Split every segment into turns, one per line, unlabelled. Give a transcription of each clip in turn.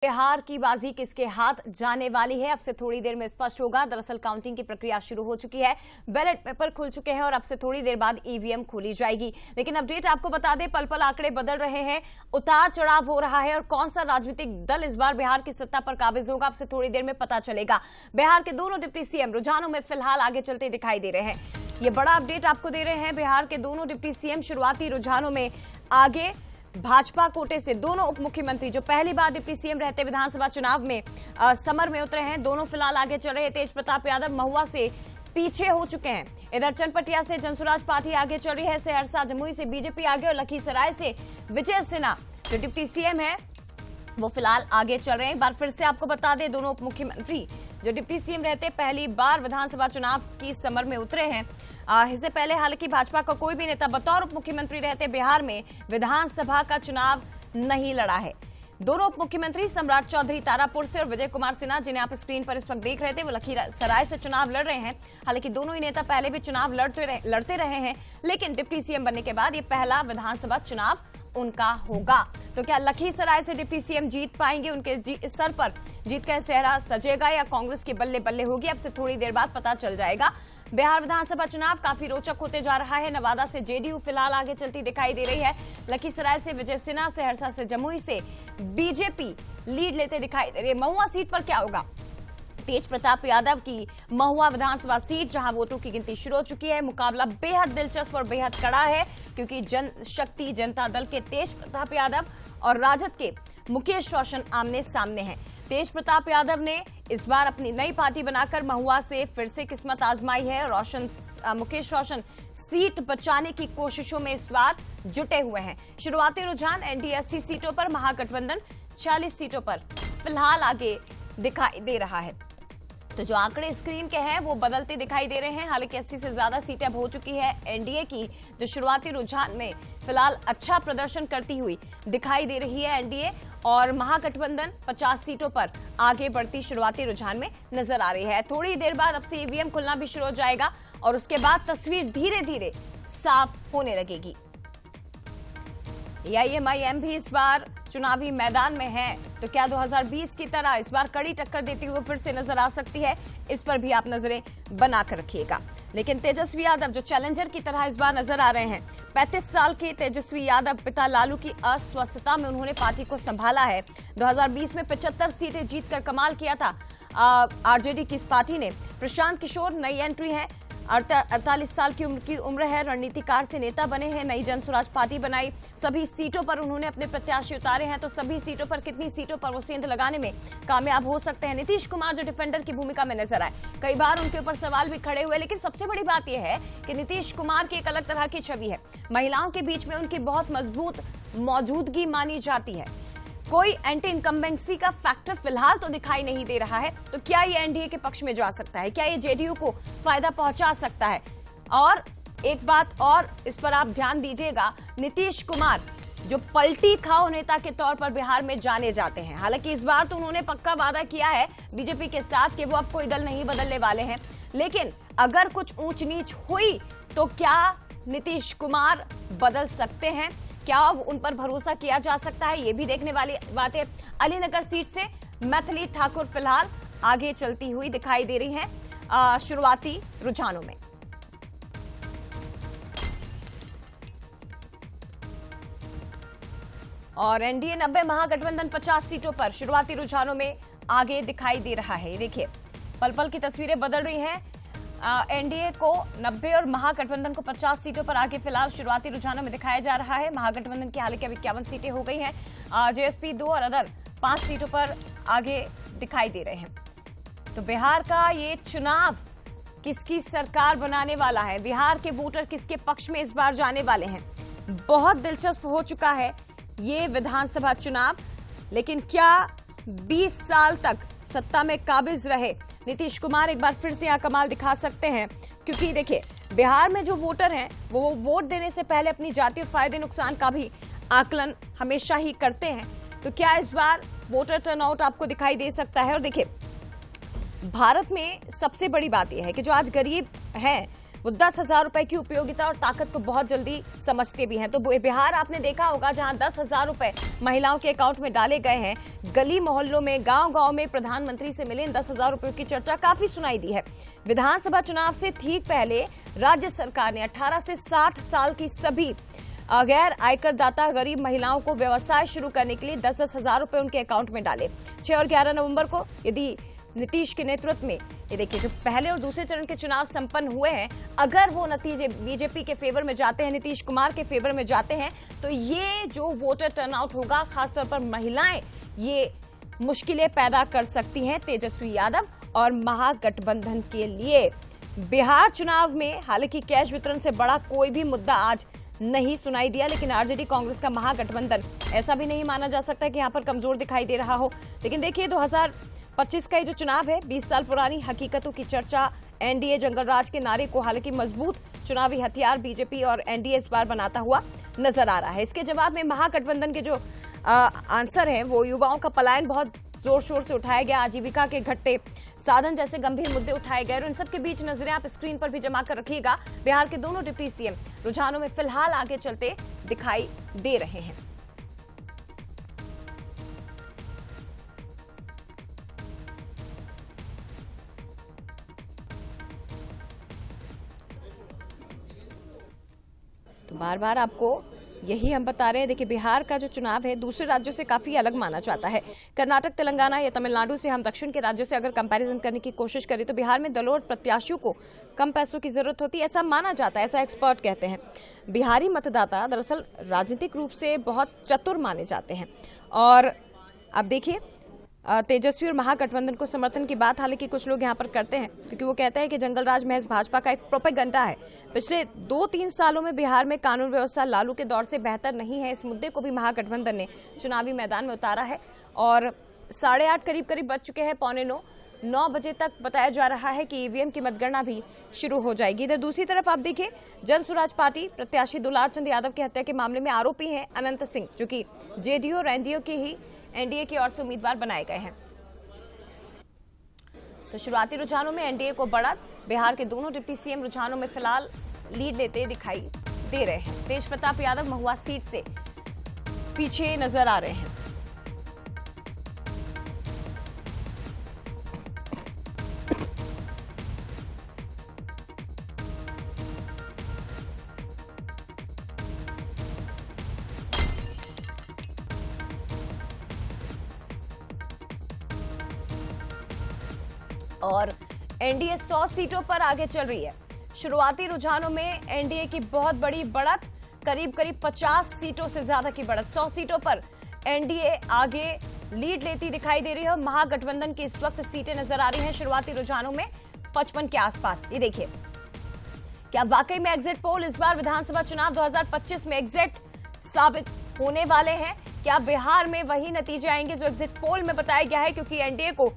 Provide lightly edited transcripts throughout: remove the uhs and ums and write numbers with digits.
बिहार की बाजी किसके हाथ जाने वाली है, अब से थोड़ी देर में स्पष्ट होगा। दरअसल काउंटिंग की प्रक्रिया शुरू हो चुकी है, बैलेट पेपर खुल चुके हैं और अब से थोड़ी देर बाद ईवीएम खोली जाएगी। लेकिन अपडेट आपको बता दें, पल पल आंकड़े बदल रहे हैं, उतार चढ़ाव हो रहा है और कौन सा राजनीतिक दल इस बार बिहार की सत्ता पर काबिज होगा, अब से थोड़ी देर में पता चलेगा। बिहार के दोनों डिप्टी सीएम रुझानों में फिलहाल आगे चलते दिखाई दे रहे हैं। ये बड़ा अपडेट आपको दे रहे हैं। बिहार के दोनों डिप्टी सीएम शुरुआती रुझानों में आगे। भाजपा कोटे से दोनों उप मुख्यमंत्री जो पहली बार डिप्टी सीएम रहते विधानसभा चुनाव में समर में उतरे हैं, दोनों फिलहाल आगे चल रहे हैं। तेज प्रताप यादव महुआ से पीछे हो चुके हैं। इधर चनपटिया से जनसुराज पार्टी आगे चल रही है, सहरसा जमुई से बीजेपी आगे और लखीसराय से विजय सिन्हा जो डिप्टी सीएम है वो फिलहाल आगे चल रहे हैं। एक बार फिर से आपको बता दें, दोनों उप मुख्यमंत्री जो डिप्टी सीएम रहते पहली बार विधानसभा चुनाव की समर में उतरे हैं। इससे पहले हालांकि भाजपा का कोई भी नेता बतौर उप मुख्यमंत्री रहते बिहार में विधानसभा का चुनाव नहीं लड़ा है। दोनों उप मुख्यमंत्री सम्राट चौधरी तारापुर से और विजय कुमार सिन्हा, जिन्हें आप स्क्रीन पर इस वक्त देख रहे थे, वो लखीसराय से चुनाव लड़ रहे हैं। हालांकि दोनों ही नेता पहले भी चुनाव लड़ते रहे हैं, लेकिन डिप्टी सीएम बनने के बाद ये पहला विधानसभा चुनाव उनका होगा। तो क्या लखीसराय से डिप्टी सीएम जीत पाएंगे? उनके सर पर जीत का सेहरा सजेगा या कांग्रेस के बल्ले बल्ले होगी? अब से थोड़ी देर बाद पता चल जाएगा। बिहार विधानसभा चुनाव काफी रोचक होते जा रहा है। नवादा से जेडीयू फिलहाल आगे चलती दिखाई दे रही है। लखीसराय से विजय सिन्हा, सहरसा से जमुई से बीजेपी लीड लेते दिखाई दे रही है। महुआ सीट पर क्या होगा? तेज प्रताप यादव की महुआ विधानसभा सीट, जहां वोटों की गिनती शुरू हो चुकी है। मुकाबला बेहद दिलचस्प और बेहद कड़ा है, क्योंकि जनशक्ति जनता दल के तेज प्रताप यादव और राजद के मुकेश रोशन आमने सामने हैं। तेज प्रताप यादव ने इस बार अपनी नई पार्टी बनाकर महुआ से फिर से किस्मत आजमाई है। मुकेश रोशन सीट बचाने की कोशिशों में इस बार जुटे हुए हैं। शुरुआती रुझान एनडीए 80 सीटों पर, महागठबंधन 40 सीटों पर फिलहाल आगे दिखाई दे रहा है। तो जो आंकड़े स्क्रीन के हैं वो बदलते दिखाई दे रहे हैं। हालांकि 80 से ज्यादा सीटें अब हो चुकी है एनडीए की, जो शुरुआती रुझान में फिलहाल अच्छा प्रदर्शन करती हुई दिखाई दे रही है एनडीए, और महागठबंधन 50 सीटों पर आगे बढ़ती शुरुआती रुझान में नजर आ रही है। थोड़ी देर बाद अब से ईवीएम खुलना भी शुरू हो जाएगा और उसके बाद तस्वीर धीरे धीरे साफ होने लगेगी। एआईएमआईएम भी इस बार चुनावी मैदान में है, तो क्या 2020 की तरह इस बार कड़ी टक्कर देती हुई फिर से नजर आ सकती है? इस पर भी आप नजरें बनाकर रखिएगा। लेकिन तेजस्वी यादव जो चैलेंजर की तरह इस बार नजर आ रहे हैं। 35 साल के तेजस्वी यादव पिता लालू की अस्वस्थता में उन्होंने पार्टी को संभाला है। 2020 में 75 सीटें जीतकर कमाल किया था आरजेडी की इस पार्टी ने। प्रशांत किशोर नई एंट्री है, 48 साल की उम्र है, रणनीतिकार से नेता बने हैं, नई जनसुराज पार्टी बनाई। सभी सीटों पर उन्होंने अपने प्रत्याशी उतारे हैं, तो सभी सीटों पर कितनी सीटों पर वो सेंध लगाने में कामयाब हो सकते हैं? नीतीश कुमार जो डिफेंडर की भूमिका में नजर आए, कई बार उनके ऊपर सवाल भी खड़े हुए, लेकिन सबसे बड़ी बात यह है कि नीतीश कुमार की एक अलग तरह की छवि है। महिलाओं के बीच में उनकी बहुत मजबूत मौजूदगी मानी जाती है। कोई एंटी इनकम्बेंसी का फैक्टर फिलहाल तो दिखाई नहीं दे रहा है। तो क्या ये एनडीए के पक्ष में जा सकता है? क्या ये जेडीयू को फायदा पहुंचा सकता है? और एक बात और इस पर आप ध्यान दीजिएगा, नीतीश कुमार जो पलटी खाओ नेता के तौर पर बिहार में जाने जाते हैं। हालांकि इस बार तो उन्होंने पक्का वादा किया है बीजेपी के साथ कि वो अब कोई दल नहीं बदलने वाले हैं, लेकिन अगर कुछ ऊंच नीच हुई तो क्या नीतीश कुमार बदल सकते हैं? क्या उन पर भरोसा किया जा सकता है? ये भी देखने वाली बात है। अलीनगर सीट से मैथिली ठाकुर फिलहाल आगे चलती हुई दिखाई दे रही हैं शुरुआती रुझानों में। और एनडीए 90, महागठबंधन 50 सीटों पर शुरुआती रुझानों में आगे दिखाई दे रहा है। देखिए पल पल की तस्वीरें बदल रही हैं। एनडीए को 90 और महागठबंधन को 50 सीटों पर आगे फिलहाल शुरुआती रुझानों में दिखाया जा रहा है। महागठबंधन की हालांकि 51 सीटें हो गई हैं। जेएसपी 2 और अदर 5 सीटों पर आगे दिखाई दे रहे हैं। तो बिहार का ये चुनाव किसकी सरकार बनाने वाला है? बिहार के वोटर किसके पक्ष में इस बार जाने वाले हैं? बहुत दिलचस्प हो चुका है ये विधानसभा चुनाव। लेकिन क्या 20 साल तक सत्ता में काबिज रहे नीतीश कुमार एक बार फिर से यहाँ कमाल दिखा सकते हैं? क्योंकि देखिए बिहार में जो वोटर हैं वो वोट देने से पहले अपनी जातीय फायदे नुकसान का भी आकलन हमेशा ही करते हैं। तो क्या इस बार वोटर टर्नआउट आपको दिखाई दे सकता है? और देखिए भारत में सबसे बड़ी बात यह है कि जो आज गरीब हैं वो 10,000 रुपए की उपयोगिता और ताकत को बहुत जल्दी समझते भी हैं। तो बिहार आपने देखा होगा जहां 10,000 रुपए महिलाओं के अकाउंट में डाले गए हैं, गली मोहल्लों में, गांव-गांव में प्रधानमंत्री से मिले इन 10,000 रुपयों की चर्चा काफी सुनाई दी है। विधानसभा चुनाव से ठीक पहले राज्य सरकार ने 18 से 60 साल की सभी गैर आयकर दाता गरीब महिलाओं को व्यवसाय शुरू करने के लिए 10-10 हजार रुपए उनके अकाउंट में डाले। 6 और 11 नवंबर को यदि नीतीश के नेतृत्व में ये देखिए जो पहले और दूसरे चरण के चुनाव संपन्न हुए हैं, अगर वो नतीजे बीजेपी के फेवर में जाते हैं, नीतीश कुमार के फेवर में जाते हैं, तो ये जो वोटर टर्नआउट होगा, खासतौर पर महिलाएं ये मुश्किलें पैदा कर सकती हैं तेजस्वी यादव और महागठबंधन के लिए। बिहार चुनाव में हालांकि कैश वितरण से बड़ा कोई भी मुद्दा आज नहीं सुनाई दिया, लेकिन आरजेडी कांग्रेस का महागठबंधन ऐसा भी नहीं माना जा सकता कि यहां पर कमजोर दिखाई दे रहा हो। लेकिन देखिए 2025 का ये जो चुनाव है, 20 साल पुरानी हकीकतों की चर्चा, एनडीए जंगल राज के नारे को हालांकि मजबूत चुनावी हथियार बीजेपी और एनडीए इस बार बनाता हुआ नजर आ रहा है। इसके जवाब में महागठबंधन के जो आंसर है वो युवाओं का पलायन बहुत जोर शोर से उठाया गया, आजीविका के घटते साधन जैसे गंभीर मुद्दे उठाए गए और इन सबके बीच नजरें आप स्क्रीन पर भी जमा कर रखिएगा। बिहार के दोनों डिप्टी सीएम रुझानों में फिलहाल आगे चलते दिखाई दे रहे हैं। तो बार बार आपको यही हम बता रहे हैं। देखिए बिहार का जो चुनाव है दूसरे राज्यों से काफी अलग माना जाता है। कर्नाटक, तेलंगाना या तमिलनाडु से हम दक्षिण के राज्यों से अगर कंपैरिजन करने की कोशिश करें तो बिहार में दलों और प्रत्याशियों को कम पैसों की जरूरत होती है, ऐसा माना जाता है, ऐसा एक्सपर्ट कहते हैं। बिहारी मतदाता दरअसल राजनीतिक रूप से बहुत चतुर माने जाते हैं। और अब देखिए तेजस्वी और महागठबंधन को समर्थन की बात हालांकि कुछ लोग यहां पर करते हैं, क्योंकि वो कहते हैं कि जंगल राज महज भाजपा का एक प्रोपेगेंडा है। पिछले 2-3 सालों में बिहार में कानून व्यवस्था लालू के दौर से बेहतर नहीं है, इस मुद्दे को भी महागठबंधन ने चुनावी मैदान में उतारा है। और 8:30 करीब बज चुके हैं, 8:45-9 बजे तक बताया जा रहा है कि ईवीएम की मतगणना भी शुरू हो जाएगी। इधर दूसरी तरफ आप देखिए जन स्वराज पार्टी प्रत्याशी दुलार चंद यादव की हत्या के मामले में आरोपी हैं अनंत सिंह, जो कि जेडीयू और एनडीए की ओर से उम्मीदवार बनाए गए हैं। तो शुरुआती रुझानों में एनडीए को बढ़त, बिहार के दोनों डिप्टी सीएम रुझानों में फिलहाल लीड लेते दिखाई दे रहे हैं। तेज प्रताप यादव महुआ सीट से पीछे नजर आ रहे हैं। और एनडीए 100 सीटों पर आगे चल रही है। शुरुआती रुझानों में एनडीए की बहुत बड़ी बढ़त, करीब 50 सीटों से ज्यादा की बढ़त, 100 सीटों पर एनडीए आगे लीड लेती दिखाई दे रही है। महागठबंधन की इस वक्त सीटें नजर आ रही हैं शुरुआती रुझानों में 55 के आसपास। ये देखिए क्या वाकई में एग्जिट पोल इस बार विधानसभा चुनाव 2025 में एग्जिट साबित होने वाले हैं? क्या बिहार में वही नतीजे आएंगे जो एग्जिट पोल में बताया गया है? क्योंकि एनडीए को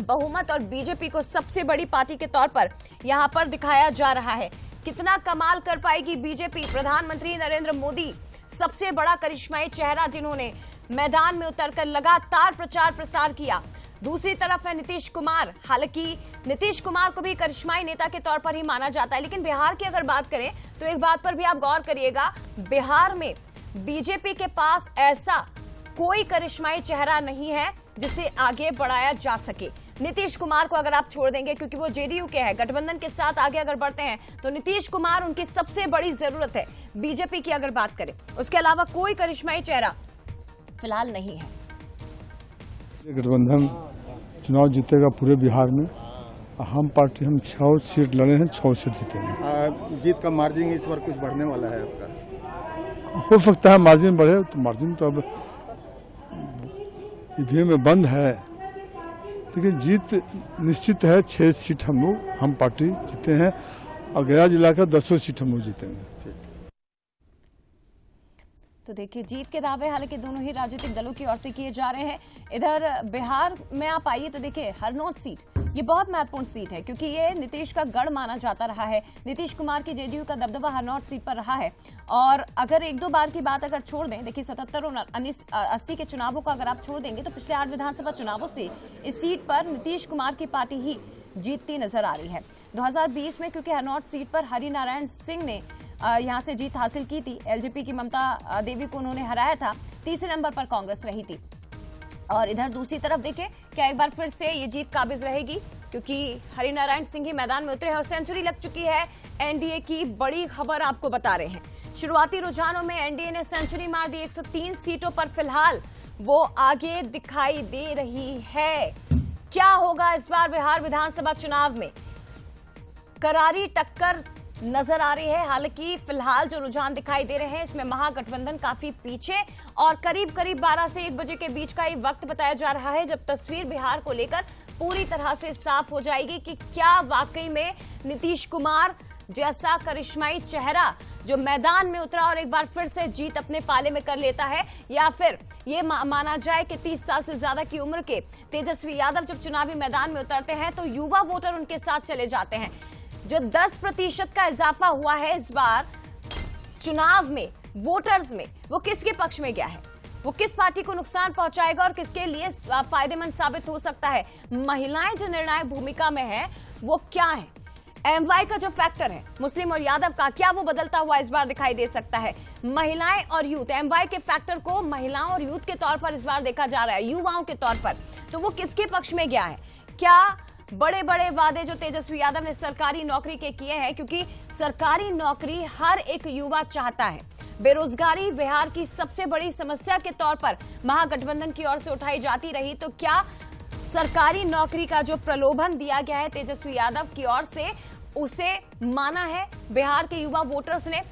बहुमत और बीजेपी को सबसे बड़ी पार्टी के तौर पर यहां पर दिखाया जा रहा है। कितना कमाल कर पाएगी बीजेपी? प्रधानमंत्री नरेंद्र मोदी सबसे बड़ा करिश्माई चेहरा, जिन्होंने मैदान में उतरकर लगातार प्रचार प्रसार किया। दूसरी तरफ है नीतीश कुमार। हालांकि नीतीश कुमार को भी करिश्माई नेता के तौर पर ही माना जाता है, लेकिन बिहार की अगर बात करें तो एक बात पर भी आप गौर करिएगा, बिहार में बीजेपी के पास ऐसा कोई करिश्माई चेहरा नहीं है जिसे आगे बढ़ाया जा सके। नीतीश कुमार को अगर आप छोड़ देंगे, क्योंकि वो जेडीयू के हैं, गठबंधन के साथ आगे अगर बढ़ते हैं तो नीतीश कुमार उनकी सबसे बड़ी जरूरत है। बीजेपी की अगर बात करें, उसके अलावा कोई करिश्माई चेहरा फिलहाल नहीं है।
गठबंधन चुनाव जीतेगा पूरे बिहार में। हम पार्टी हम 6 सीट लड़े हैं, 6 सीट जीतेंगे।
जीत का मार्जिन इस बार कुछ बढ़ने वाला है आपका?
हो सकता है मार्जिन बढ़े, तो मार्जिन तो अब ईवीएम में बंद है, लेकिन जीत निश्चित है। 6 सीट हम पार्टी जीते हैं और गया जिला का 10 सीट हम लोग जीतेंगे।
तो देखिए जीत के दावे हालांकि दोनों ही राजनीतिक दलों की ओर से किए जा रहे हैं। इधर बिहार में आप आइए तो देखिए हरनौत सीट ये बहुत महत्वपूर्ण सीट है, क्योंकि ये नीतीश का गढ़ माना जाता रहा है। नीतीश कुमार की जेडीयू का दबदबा हरनौत सीट पर रहा है। और अगर 1-2 बार की बात अगर छोड़ दें, देखिए 77 और 80 के चुनावों को अगर आप छोड़ देंगे तो पिछले 8 विधानसभा चुनावों से इस सीट पर नीतीश कुमार की पार्टी ही जीतती नजर आ रही है। 2020 में क्योंकि हरनौत सीट पर हरिनारायण सिंह ने यहां से जीत हासिल की थी, एलजेपी की ममता देवी को उन्होंने हराया था। तीसरे नंबर पर कांग्रेस रही थी। और इधर दूसरी तरफ देखें, क्या एक बार फिर से ये जीत काबिज रहेगी, क्योंकि हरिनारायण सिंह ही मैदान में उतरे हैं और सेंचुरी लग चुकी है। एनडीए की बड़ी खबर आपको बता रहे हैं। शुरुआती रुझानों में एनडीए ने सेंचुरी मार दी। 103 सीटों पर फिलहाल वो आगे दिखाई दे रही है। क्या होगा इस बार बिहार विधानसभा चुनाव में? करारी टक्कर नजर आ रही है। हालांकि फिलहाल जो रुझान दिखाई दे रहे हैं इसमें महागठबंधन काफी पीछे और करीब 12 से 1 बजे के बीच का ये वक्त बताया जा रहा है जब तस्वीर बिहार को लेकर पूरी तरह से साफ हो जाएगी कि क्या वाकई में नीतीश कुमार जैसा करिश्माई चेहरा जो मैदान में उतरा और एक बार फिर से जीत अपने पाले में कर लेता है, या फिर ये माना जाए कि 30 साल से ज्यादा की उम्र के तेजस्वी यादव जब चुनावी मैदान में उतरते हैं तो युवा वोटर उनके साथ चले जाते हैं। जो 10% का इजाफा हुआ है इस बार चुनाव में वोटर्स में, वो किसके पक्ष में गया है? वो किस पार्टी को नुकसान पहुंचाएगा और किसके लिए फायदेमंद साबित हो सकता है? महिलाएं जो निर्णायक भूमिका में है वो क्या है? एमवाई का जो फैक्टर है मुस्लिम और यादव का, क्या वो बदलता हुआ इस बार दिखाई दे सकता है? महिलाएं और यूथ, एमवाई के फैक्टर को महिलाओं और यूथ के तौर पर इस बार देखा जा रहा है, युवाओं के तौर पर, तो वो किसके पक्ष में गया है? क्या बड़े बड़े वादे जो तेजस्वी यादव ने सरकारी नौकरी के किए हैं, क्योंकि सरकारी नौकरी हर एक युवा चाहता है। बेरोजगारी बिहार की सबसे बड़ी समस्या के तौर पर महागठबंधन की ओर से उठाई जाती रही, तो क्या सरकारी नौकरी का जो प्रलोभन दिया गया है तेजस्वी यादव की ओर से, उसे माना है बिहार के युवा वोटर्स ने?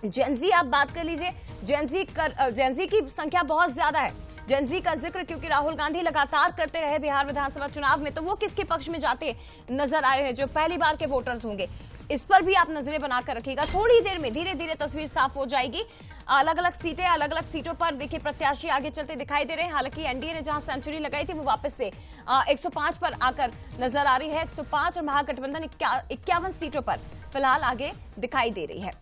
जेनजी आप बात कर लीजिए, जेनजी की संख्या बहुत ज्यादा है। जेनजी का जिक्र क्योंकि राहुल गांधी लगातार करते रहे बिहार विधानसभा चुनाव में, तो वो किसके पक्ष में जाते नजर आ रहे हैं जो पहली बार के वोटर्स होंगे? इस पर भी आप नजरें बनाकर रखिएगा। थोड़ी देर में धीरे धीरे तस्वीर साफ हो जाएगी। अलग अलग सीटों पर देखिए प्रत्याशी आगे चलते दिखाई दे रहे हैं। हालांकि एनडीए ने जहां सेंचुरी लगाई थी वो वापस से 105 पर आकर नजर आ रही है। 105 और महागठबंधन 51 सीटों पर फिलहाल आगे दिखाई दे रही है।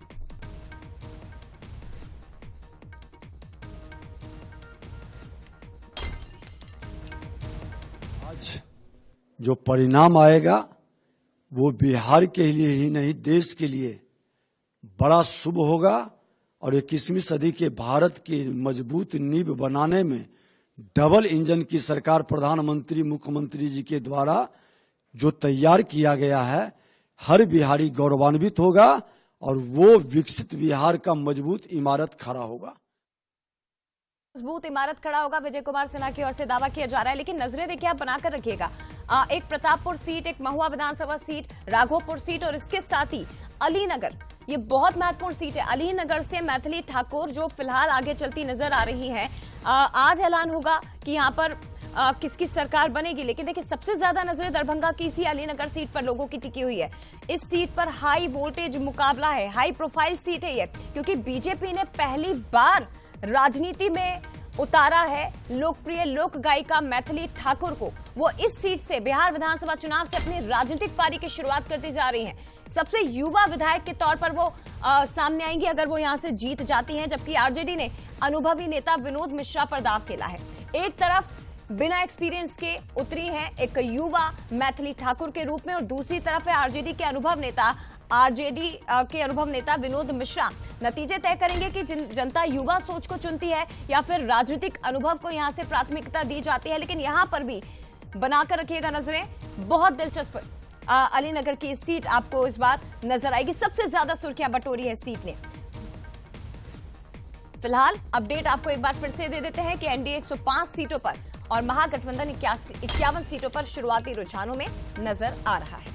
आज जो परिणाम आएगा वो बिहार के लिए ही नहीं देश के लिए बड़ा शुभ होगा और 21वीं सदी के भारत की मजबूत नींव बनाने में डबल इंजन की सरकार प्रधानमंत्री मुख्यमंत्री जी के द्वारा जो तैयार किया गया है, हर बिहारी गौरवान्वित होगा और वो विकसित बिहार का मजबूत इमारत खड़ा होगा।
मजबूत इमारत खड़ा होगा, विजय कुमार सिन्हा की ओर से दावा किया जा रहा है। लेकिन नजरें देखिए आप बनाकर रखिएगा। एक प्रतापपुर सीट, एक महुआ विधानसभा सीट, राघोपुर सीट और इसके साथ ही अलीनगर, ये बहुत महत्वपूर्ण सीट है। अलीनगर से मैथिली ठाकुर जो फिलहाल आगे चलती नजर आ रही है। आज ऐलान होगा कि यहाँ पर किसकी सरकार बनेगी, लेकिन देखिए सबसे ज्यादा नजरें दरभंगा की इसी अलीनगर सीट पर लोगों की टिकी हुई है। इस सीट पर हाई वोल्टेज मुकाबला है, हाई प्रोफाइल सीट है ये, क्योंकि बीजेपी ने पहली बार राजनीति में उतारा है लोकप्रिय लोक गायिका मैथिली ठाकुर को। वो इस सीट से बिहार विधानसभा चुनाव से अपनी राजनीतिक पारी की शुरुआत करती जा रही हैं। सबसे युवा विधायक के तौर पर वो सामने आएंगी अगर वो यहां से जीत जाती हैं, जबकि आरजेडी ने अनुभवी नेता विनोद मिश्रा पर दाव खेला है। एक तरफ बिना एक्सपीरियंस के उतरी है एक युवा मैथिली ठाकुर के रूप में और दूसरी तरफ है आरजेडी के अनुभव नेता विनोद मिश्रा। नतीजे तय करेंगे कि जनता युवा सोच को चुनती है या फिर राजनीतिक अनुभव को यहां से प्राथमिकता दी जाती है। लेकिन यहां पर भी बनाकर रखिएगा नजरें, बहुत दिलचस्प अलीनगर की सीट आपको इस बार नजर आएगी। सबसे ज्यादा सुर्खियां बटोरी है सीट ने। फिलहाल अपडेट आपको एक बार फिर से दे देते हैं कि एनडीए 105 सीटों पर और महागठबंधन 51 सीटों पर शुरुआती रुझानों में नजर आ रहा है।